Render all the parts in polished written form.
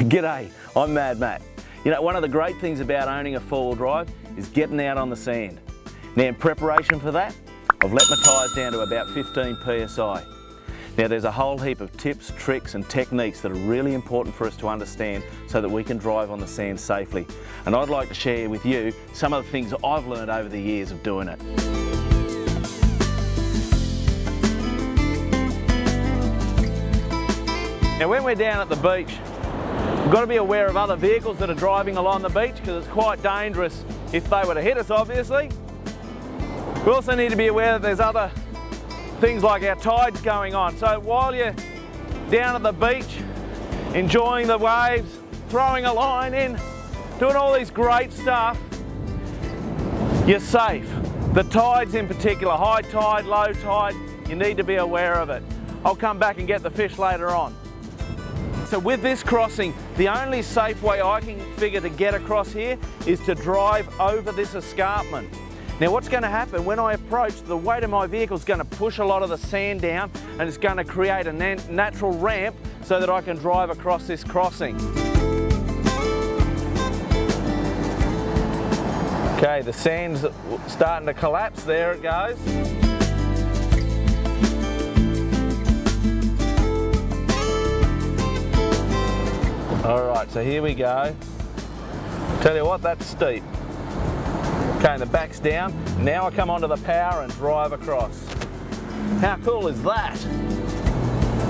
G'day, I'm Mad Matt. You know, one of the great things about owning a four-wheel drive is getting out on the sand. Now, in preparation for that, I've let my tyres down to about 15 psi. Now, there's a whole heap of tips, tricks and techniques that are really important for us to understand so that we can drive on the sand safely. And I'd like to share with you some of the things I've learned over the years of doing it. Now, when we're down at the beach, we've got to be aware of other vehicles that are driving along the beach because it's quite dangerous if they were to hit us, obviously. We also need to be aware that there's other things like our tides going on. So while you're down at the beach, enjoying the waves, throwing a line in, doing all this great stuff, you're safe. The tides in particular, high tide, low tide, you need to be aware of it. I'll come back and get the fish later on. So with this crossing, the only safe way I can figure to get across here is to drive over this escarpment. Now what's going to happen when I approach, the weight of my vehicle is going to push a lot of the sand down and it's going to create a natural ramp so that I can drive across this crossing. Okay, the sand's starting to collapse, there it goes. Alright, so here we go. Tell you what, that's steep. Okay, the back's down. Now I come onto the power and drive across. How cool is that?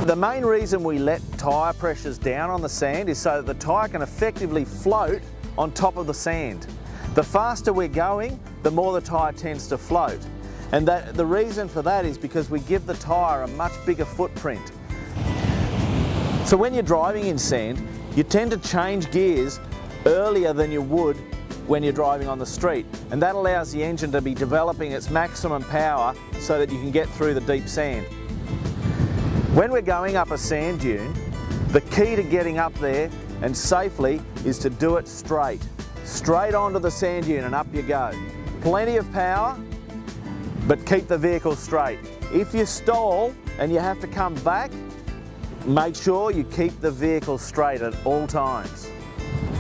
The main reason we let tyre pressures down on the sand is so that the tyre can effectively float on top of the sand. The faster we're going, the more the tyre tends to float. And the reason for that is because we give the tyre a much bigger footprint. So when you're driving in sand, you tend to change gears earlier than you would when you're driving on the street, and that allows the engine to be developing its maximum power so that you can get through the deep sand. When we're going up a sand dune, the key to getting up there and safely is to do it straight onto the sand dune and up you go. Plenty of power, but keep the vehicle straight. If you stall and you have to come back, make sure you keep the vehicle straight at all times.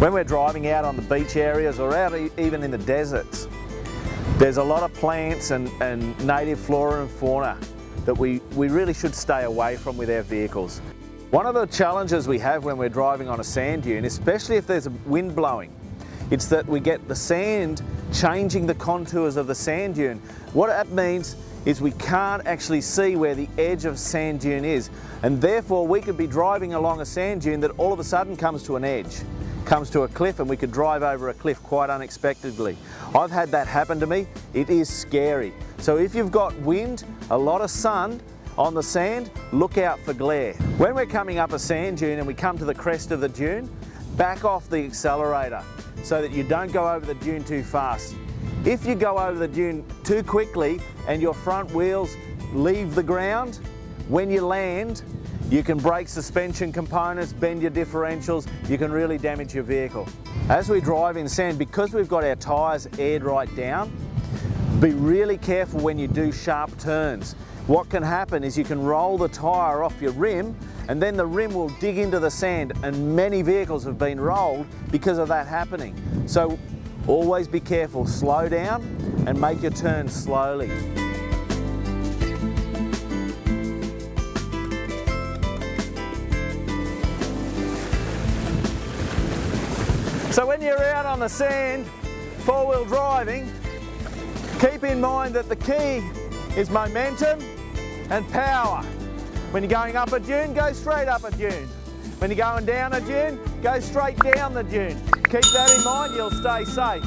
When we're driving out on the beach areas or out even in the deserts, there's a lot of plants and native flora and fauna that we really should stay away from with our vehicles. One of the challenges we have when we're driving on a sand dune, especially if there's a wind blowing, it's that we get the sand changing the contours of the sand dune. What that means is we can't actually see where the edge of sand dune is, and therefore we could be driving along a sand dune that all of a sudden comes to an edge, comes to a cliff, and we could drive over a cliff quite unexpectedly. I've had that happen to me. It is scary. So if you've got wind, a lot of sun on the sand, look out for glare. When we're coming up a sand dune and we come to the crest of the dune, back off the accelerator so that you don't go over the dune too fast. If you go over the dune too quickly and your front wheels leave the ground, when you land, you can break suspension components, bend your differentials, you can really damage your vehicle. As we drive in sand, because we've got our tyres aired right down, be really careful when you do sharp turns. What can happen is you can roll the tyre off your rim and then the rim will dig into the sand, and many vehicles have been rolled because of that happening. So always be careful, slow down and make your turns slowly. So when you're out on the sand, four-wheel driving, keep in mind that the key is momentum and power. When you're going up a dune, go straight up a dune. When you're going down a dune, go straight down the dune. Keep that in mind, you'll stay safe.